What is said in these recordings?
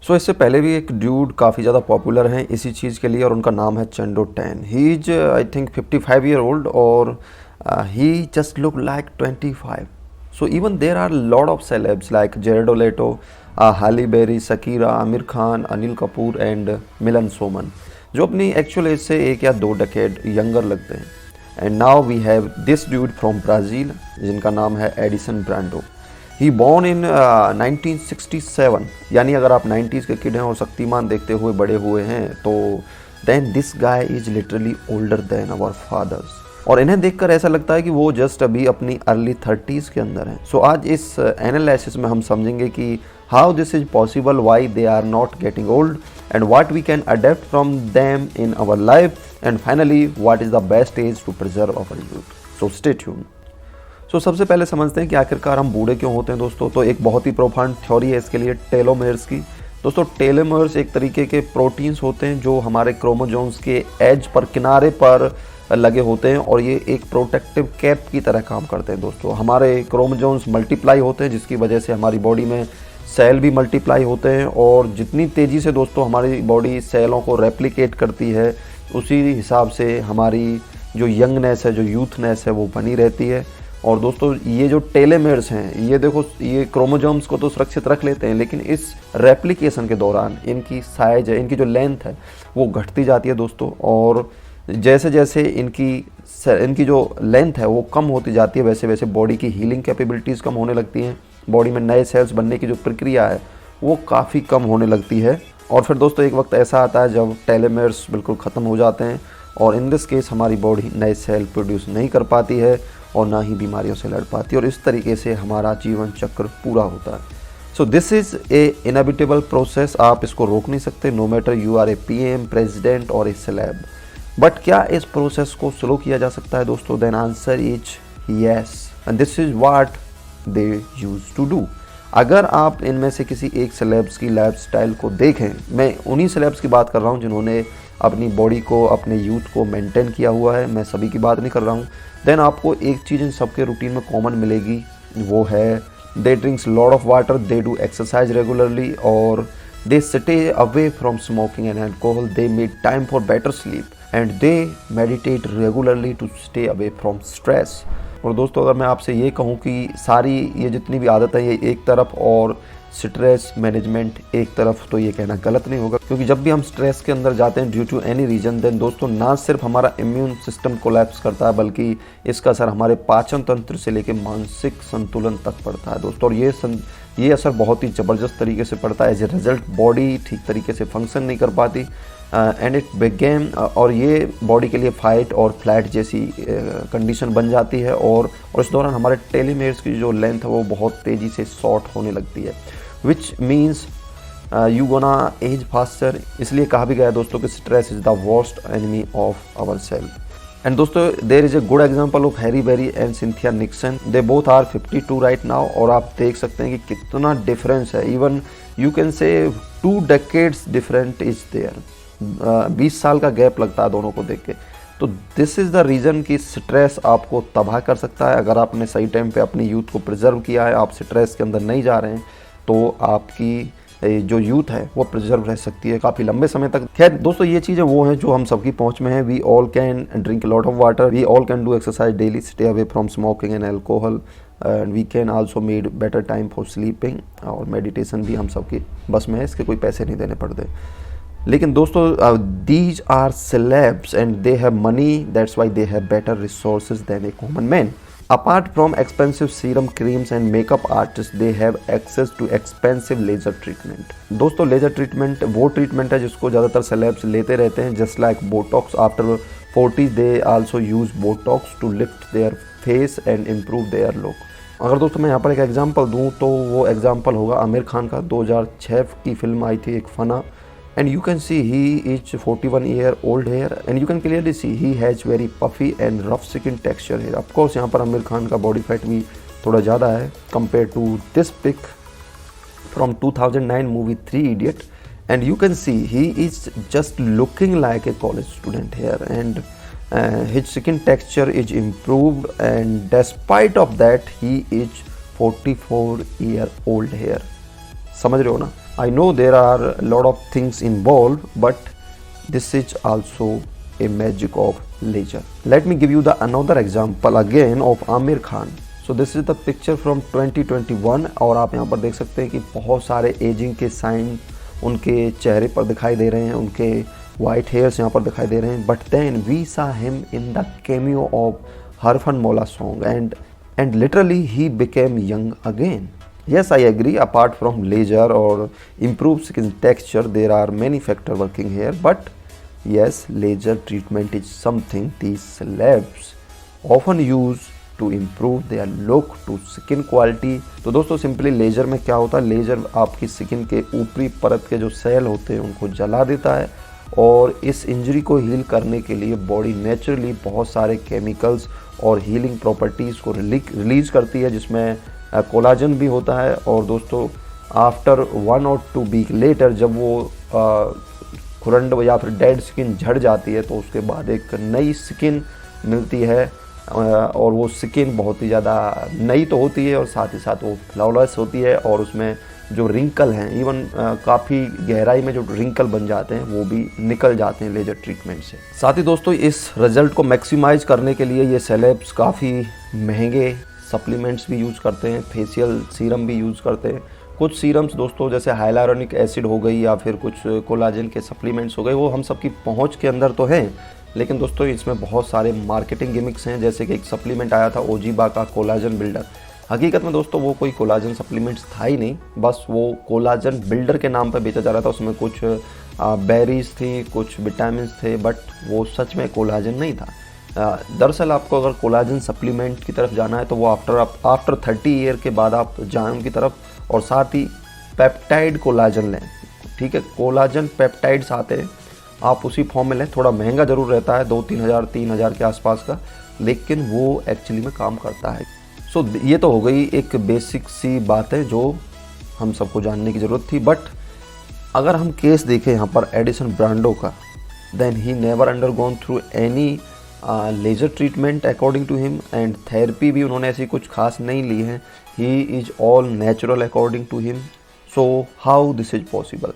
सो इससे पहले भी एक ड्यूड काफ़ी ज़्यादा पॉपुलर हैं इसी चीज़ के लिए और उनका नाम है Chuando Tan. He is I think 55 year old और he just look like 25। So even there are lot of celebs like Jared Leto, Halle Berry, Shakira, Aamir Khan, Anil Kapoor and Milind Soman, जो अपनी एक्चुअल एज से 1 या 2 डेकेड यंगर लगते हैं। And now we have this dude from Brazil जिनका नाम है Edison Brando. He born in 1967, यानी अगर आप 90s के किड हैं और शक्तिमान देखते हुए बड़े हुए हैं तो then this guy is literally older than our fathers. और इन्हें देखकर ऐसा लगता है कि वो जस्ट अभी अपनी अर्ली 30s के अंदर हैं। सो आज इस एनालिसिस में हम समझेंगे कि how this is possible, why they are not getting old and what we can adapt from them in our life and finally what is the best age to preserve our youth. So stay tuned. So सबसे पहले समझते हैं कि आखिरकार हम बूढ़े क्यों होते हैं दोस्तों। तो एक बहुत ही प्रोफाउंड थ्योरी है इसके लिए, टेलोमेर्स की। दोस्तों टेलोमेर्स एक तरीके के प्रोटीन्स होते हैं जो हमारे क्रोमोसोम्स के एज पर, किनारे पर लगे होते हैं और ये एक प्रोटेक्टिव कैप की तरह काम करते हैं दोस्तों। हमारे क्रोमोसोम्स मल्टीप्लाई होते हैं जिसकी वजह से हमारी बॉडी में सेल भी मल्टीप्लाई होते हैं और जितनी तेज़ी से दोस्तों हमारी बॉडी सेलों को रेप्लिकेट करती है उसी हिसाब से हमारी जो यंगनेस है, जो यूथनेस है वो बनी रहती है। और दोस्तों ये जो टेलोमेर्स हैं, ये देखो, ये क्रोमोसोम्स को तो सुरक्षित रख लेते हैं लेकिन इस रेप्लिकेशन के दौरान इनकी साइज है, इनकी जो लेंथ है वो घटती जाती है दोस्तों। और जैसे जैसे इनकी जो लेंथ है वो कम होती जाती है वैसे वैसे बॉडी की हीलिंग कैपेबिलिटीज़ कम होने लगती हैं। बॉडी में नए सेल्स बनने की जो प्रक्रिया है वो काफ़ी कम होने लगती है। और फिर दोस्तों एक वक्त ऐसा आता है जब टेलोमेर्स बिल्कुल ख़त्म हो जाते हैं और इन दिस केस हमारी बॉडी नए सेल प्रोड्यूस नहीं कर पाती है और ना ही बीमारियों से लड़ पाती है और इस तरीके से हमारा जीवन चक्र पूरा होता है। So this is a inevitable process, आप इसको रोक नहीं सकते, no matter you are a PM, president और ए सेलेब। बट क्या इस प्रोसेस को स्लो किया जा सकता है दोस्तों? Then answer is yes and this is what they use to do. अगर आप इनमें से किसी एक सेलेब्स की लाइफस्टाइल को देखें, मैं उन्हीं सेलेब्स की बात कर रहा हूँ जिन्होंने अपनी बॉडी को, अपने यूथ को मेंटेन किया हुआ है, मैं सभी की बात नहीं कर रहा हूँ, देन आपको एक चीज़ इन सबके रूटीन में कॉमन मिलेगी, वो है they drinks lot of water, they do exercise regularly और they stay away from smoking and alcohol, they make time for better sleep and they meditate regularly to stay away from stress. और दोस्तों अगर मैं आपसे ये कहूँ कि सारी ये जितनी भी आदत है ये एक तरफ और स्ट्रेस मैनेजमेंट एक तरफ, तो ये कहना गलत नहीं होगा, क्योंकि जब भी हम स्ट्रेस के अंदर जाते हैं due to any reason, then दोस्तों ना सिर्फ हमारा इम्यून सिस्टम कोलैप्स करता है बल्कि इसका असर हमारे पाचन तंत्र से लेकर मानसिक संतुलन तक पड़ता है दोस्तों। और ये असर बहुत ही ज़बरदस्त तरीके से पड़ता है। एज ए रिजल्ट बॉडी ठीक तरीके से फंक्शन नहीं कर पाती एंड इट बिगेन, और ये बॉडी के लिए फाइट और फ्लैट जैसी कंडीशन बन जाती है और इस दौरान हमारे टेलोमेर्स की जो लेंथ है वो बहुत तेज़ी से शॉर्ट होने लगती है, which means you gonna age faster. इसलिए कहा भी गया है दोस्तों कि stress is the worst enemy of our self. And दोस्तों there is a good example of Halle Berry and Cynthia Nixon, they both are 52 right now और आप देख सकते हैं कि कितना डिफरेंस है। Even you can say 2 decades different is there, 20 साल का गैप लगता है दोनों को देख के। तो दिस इज़ द रीज़न कि स्ट्रेस आपको तबाह कर सकता है। अगर आपने सही टाइम पे अपनी यूथ को प्रिजर्व किया है, आप स्ट्रेस के अंदर नहीं जा रहे हैं, तो आपकी जो यूथ है वो प्रिजर्व रह सकती है काफ़ी लंबे समय तक। खैर दोस्तों ये चीज़ें वो हैं जो हम सबकी पहुंच में हैं। We all can drink lot of water, we all can do exercise daily, stay away from smoking and alcohol and we can also made better time for sleeping, और मेडिटेशन भी हम सबकी बस में है, इसके कोई पैसे नहीं देने पड़ते। लेकिन दोस्तों these are celebs and they have money, that's why they have better resources than a common man. Apart from expensive serum creams and makeup artists, they have access to expensive laser treatment. दोस्तों laser treatment वो treatment है जिसको ज़्यादातर celebs लेते रहते हैं, just like botox. After 40 they also use botox to lift their face and improve their look. अगर दोस्तों मैं यहाँ पर एक एग्जांपल दूँ तो वो एग्जांपल होगा आमिर खान का। 2006 की फिल्म आई थी एक फना, and you can see he is 41-year-old here and you can clearly see he has very puffy and rough skin texture here. Of course यहाँ पर आमिर खान का बॉडी फैट भी थोड़ा ज़्यादा है compared to this pic from 2009 movie 3 Idiot, and you can see he is just looking like a college student here and his skin texture is improved and despite of that he is 44-year-old here. समझ रहे हो ना? I know there are a lot of things involved, but this is also a magic of leisure. Let me give you the another example again of Amir Khan. So this is the picture from 2021 और आप यहाँ पर देख सकते हैं कि बहुत सारे एजिंग के साइन उनके चेहरे पर दिखाई दे रहे हैं, उनके वाइट हेयर्स यहाँ पर दिखाई दे रहे हैं. But then we saw him in the cameo of Harfanmaula song and literally he became young again. Yes, I agree, apart from leisure or improved skin texture, there are many factors working here, but yes, laser treatment is something these celebs often use to improve their look to skin quality. तो दोस्तों simply laser में क्या होता है, laser आपकी skin के ऊपरी परत के जो सेल होते हैं उनको जला देता है और इस इंजरी को हील करने के लिए बॉडी नेचुरली बहुत सारे केमिकल्स और हीलिंग प्रॉपर्टीज़ को रिलीज करती है, जिसमें कोलाजन भी होता है. और दोस्तों आफ्टर 1 or 2 वीक लेटर जब वो खुरंड या फिर डेड स्किन झड़ जाती है तो उसके बाद एक नई स्किन मिलती है और वो स्किन बहुत ही ज़्यादा नई तो होती है और साथ ही साथ वो फ्लॉलेस होती है और उसमें जो रिंकल हैं, इवन काफ़ी गहराई में जो रिंकल बन जाते हैं वो भी निकल जाते हैं लेजर ट्रीटमेंट से. साथ ही दोस्तों इस रिजल्ट को मैक्सिमाइज करने के लिए ये सेलेब्स काफ़ी महंगे सप्लीमेंट्स भी यूज़ करते हैं, फेशियल सीरम भी यूज़ करते हैं. कुछ सीरम्स दोस्तों जैसे हाइलारोनिक एसिड हो गई या फिर कुछ कोलाजन के सप्लीमेंट्स हो गए, वो हम सबकी पहुंच के अंदर तो हैं, लेकिन दोस्तों इसमें बहुत सारे मार्केटिंग गिमिक्स हैं. जैसे कि एक सप्लीमेंट आया था ओजीबा का कोलाजन बिल्डर. हकीकत में दोस्तों वो कोई कोलाजन सप्लीमेंट्स था ही नहीं, बस वो कोलाजन बिल्डर के नाम पर बेचा जा रहा था. उसमें कुछ बेरीज थी, कुछ विटामिन थे, बट वो सच में कोलाजन नहीं था. दरअसल आपको अगर कोलाजन सप्लीमेंट की तरफ जाना है तो वो आफ्टर 30 ईयर के बाद आप जाएं उनकी तरफ, और साथ ही पेप्टाइड कोलाजन लें. ठीक है, कोलाजन पेप्टाइड्स आते हैं, आप उसी फॉर्म में लें. थोड़ा महंगा ज़रूर रहता है, 2-3 हज़ार 3 हज़ार के आसपास का, लेकिन वो एक्चुअली में काम करता है. सो ये तो हो गई एक बेसिक सी बात है जो हम सबको जानने की ज़रूरत थी. बट अगर हम केस देखें यहाँ पर एडिसन ब्रांडो का, then he never undergone through any laser treatment according to him, and therapy भी उन्होंने ऐसी कुछ खास नहीं ली है. He is all natural according to him. So how this is possible?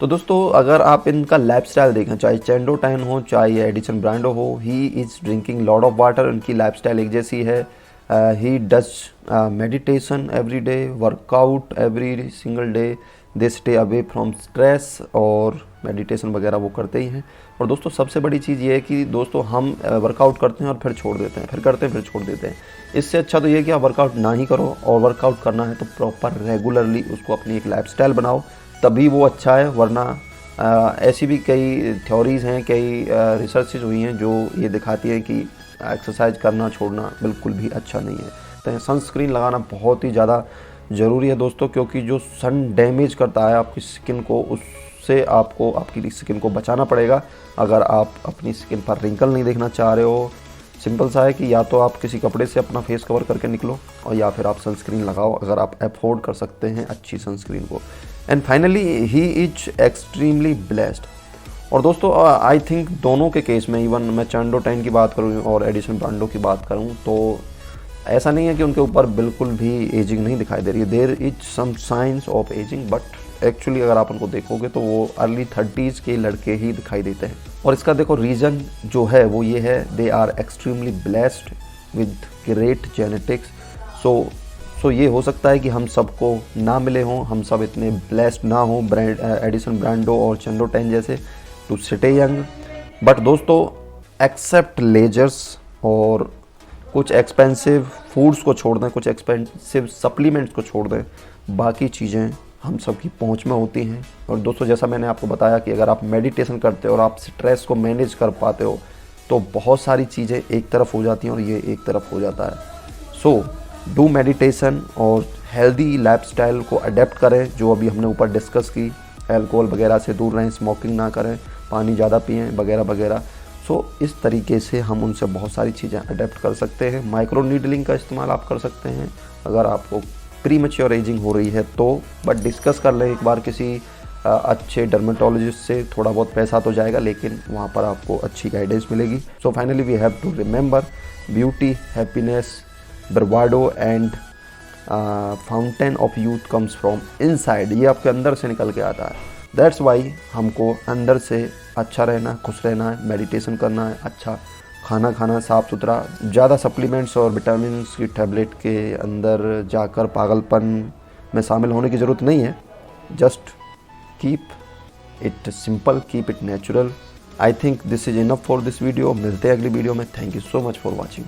तो दोस्तों अगर आप इनका लाइफस्टाइल देखें, चाहे चेंडो टैन हो चाहे एडिसन ब्रांडो हो, he is drinking lot of water. उनकी लाइफस्टाइल एक जैसी है. He does meditation every day, workout every single day, they stay away from stress, और मेडिटेशन वगैरह वो करते ही हैं. और दोस्तों सबसे बड़ी चीज़ ये है कि दोस्तों हम वर्कआउट करते हैं और फिर छोड़ देते हैं, फिर करते हैं फिर छोड़ देते हैं. इससे अच्छा तो ये है कि आप वर्कआउट ना ही करो, और वर्कआउट करना है तो प्रॉपर रेगुलरली उसको अपनी एक लाइफस्टाइल बनाओ, तभी वो अच्छा है. वरना ऐसी भी कई थ्योरीज़ हैं, कई रिसर्चेज हुई हैं जो ये दिखाती हैं कि एक्सरसाइज करना छोड़ना बिल्कुल भी अच्छा नहीं है. तो सनस्क्रीन लगाना बहुत ही ज़्यादा ज़रूरी है दोस्तों, क्योंकि जो सन डैमेज करता है आपकी स्किन को, उससे आपको आपकी स्किन को बचाना पड़ेगा. अगर आप अपनी स्किन पर रिंकल नहीं देखना चाह रहे हो, सिंपल सा है कि या तो आप किसी कपड़े से अपना फेस कवर करके निकलो, और या फिर आप सनस्क्रीन लगाओ अगर आप अफोर्ड कर सकते हैं अच्छी सनस्क्रीन को. And finally he is extremely blessed. और दोस्तों आई थिंक दोनों के केस में, इवन मैं चेंडो टैन की बात करूँ और एडिसन ब्रांडो की बात करूँ, तो ऐसा नहीं है कि उनके ऊपर बिल्कुल भी एजिंग नहीं दिखाई दे रही है. There is some science of ageing, but actually अगर आप उनको देखोगे तो वो अर्ली 30s के लड़के ही दिखाई देते हैं. और इसका देखो रीज़न जो है वो ये है, they are extremely blessed with great genetics. So ये हो सकता है कि हम सबको ना मिले हों, हम सब इतने ब्लेस्ड ना हों एडिसन ब्रांडो और चेंडो टैन जैसे टू स्टे यंग. बट दोस्तों एक्सेप्ट लेजर्स और कुछ एक्सपेंसिव फूड्स को छोड़ दें, कुछ एक्सपेंसिव सप्लीमेंट्स को छोड़ दें, बाकी चीज़ें हम सब की पहुंच में होती हैं. और दोस्तों जैसा मैंने आपको बताया कि अगर आप मेडिटेशन करते हो और आप स्ट्रेस को मैनेज कर पाते हो तो बहुत सारी चीज़ें एक तरफ हो जाती हैं और ये एक तरफ हो जाता है. सो डू मेडिटेशन और हेल्दी लाइफस्टाइल को अडेप्ट करें, जो अभी हमने ऊपर डिस्कस की. अल्कोहल वगैरह से दूर रहें, स्मोकिंग ना करें, पानी ज़्यादा पिएँ वगैरह वगैरह. सो इस तरीके से हम उनसे बहुत सारी चीज़ें अडेप्ट कर सकते हैं. माइक्रो नीडलिंग का इस्तेमाल आप कर सकते हैं अगर आपको प्री मैच्योर एजिंग हो रही है तो, बट डिस्कस कर लें एक बार किसी अच्छे डर्मेटोलॉजिस्ट से. थोड़ा बहुत पैसा तो जाएगा लेकिन वहाँ पर आपको अच्छी गाइडेंस मिलेगी. So finally we have to remember beauty, happiness, bravado and fountain of youth comes from inside, ये आपके अंदर से निकल के आता है। दैट्स वाई हमको अंदर से अच्छा रहना, खुश रहना है, मेडिटेशन करना है, अच्छा खाना खाना, साफ़ सुथरा, ज़्यादा सप्लीमेंट्स और विटामिन की टैबलेट के अंदर जाकर पागलपन में शामिल होने की ज़रूरत नहीं है। Just keep it simple, keep it natural. I think this is enough for this video. मिलते हैं अगली वीडियो में। Thank you so much for watching.